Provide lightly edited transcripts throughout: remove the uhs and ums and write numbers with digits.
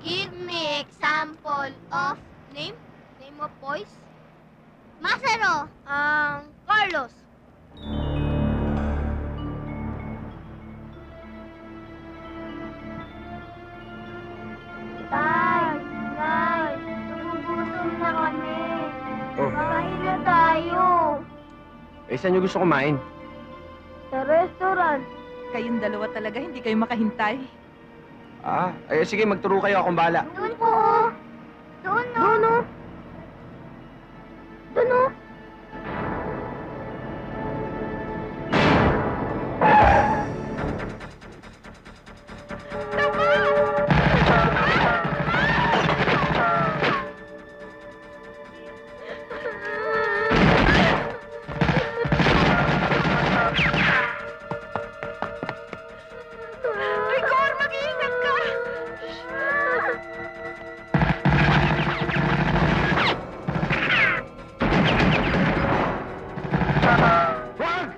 Give me example of name. Name of boys. Masero. Carlos. Tay, Nay, nagugutom na kami. Oh, Kain na tayo. saan niyo gusto kumain? Sa restaurant. Kayong dalawa talaga, hindi kayo makahintay. Sige, magturo kayo, akong bahala. Doon po. Doon, no? Doon, no? Doon, no? Rigor, mag-iingat ka! Wag!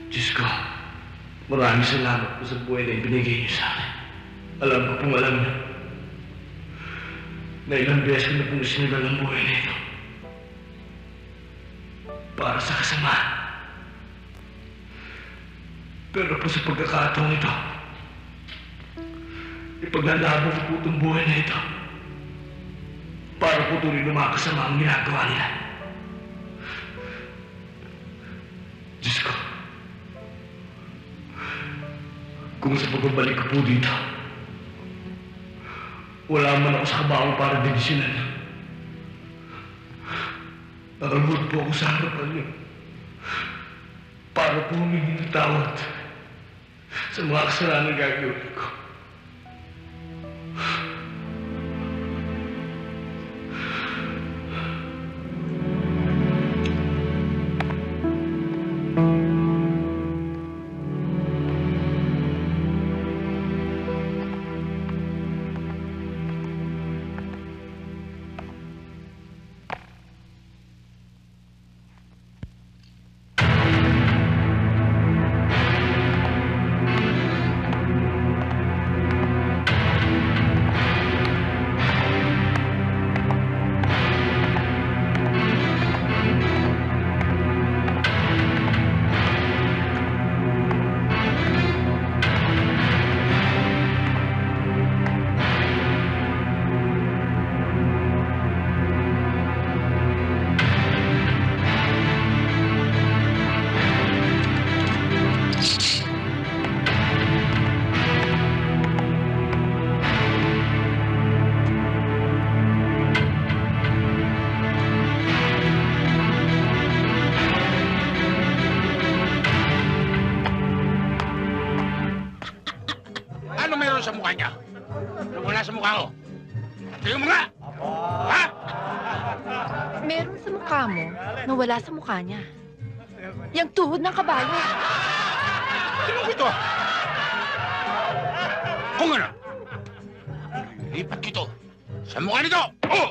Diyos ko, maraming salamat po sa buhay na ibinigay niyo sa akin. Alam ko pong alam niyo na ilang beses ko na pong sinigal ang buhay na ito para sa kasamaan. Pero po sa pagkakataong ito, ipaglalabog ko po itong buhay na ito para po tuloy ng mga kasama ang ginagawa nila. Diyos ko, kung sa pagbabalik ko po dito, wala man ako sa kabaong para dedisyonan. Nakaluhod po ako sa harapan niyo para po humingi ng tawad sa mga kasalanan gagawin ko. Sa mukha niya. Ano wala sa mukha ko? Tingnan mo nga! Ha? Meron sa mukha mo na wala sa mukha niya. Yang tuhod ng kabayo. Sino ito? Kung ano? Lipat kito sa mukha nito! Oh!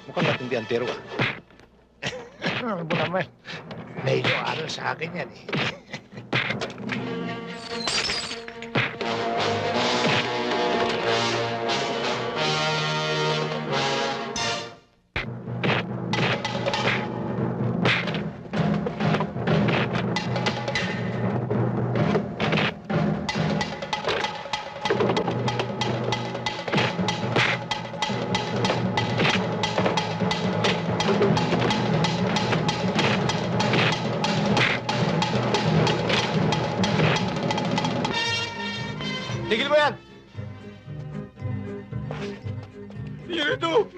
Mukhang matindi ang tero ah. Alam mo naman, medyo aral sa akin yan eh. Tigil mo yan! Ito!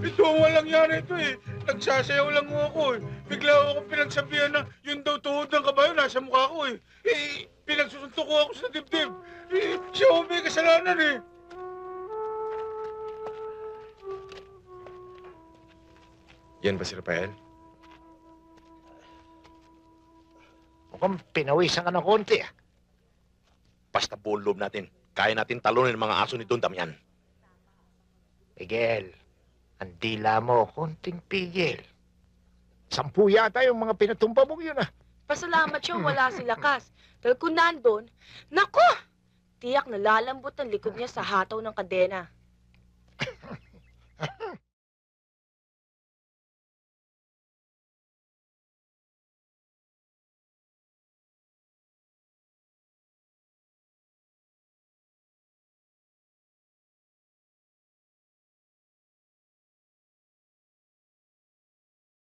Ito ang walang yan ito eh. Nagsasayaw lang ako eh. Bigla ako pinagsabihan na yun daw tuhod ng kabayo nasa mukha ko eh. Pinagsusuntok ko ako sa dibdib. Siya ang may kasalanan eh. Yan ba si Rafael? Mukhang pinawisan ka ng konti ah. Basta buong loob natin. Kaya natin talunin ang mga aso ni Don Damian. Miguel, ang dila mo, konting pigil. 10 yata yung mga pinatumpa mong yun ah. Pasalamat siya wala si Lakas. Dahil kung nandun, nako! Tiyak na lalambot ang likod niya sa hataw ng kadena.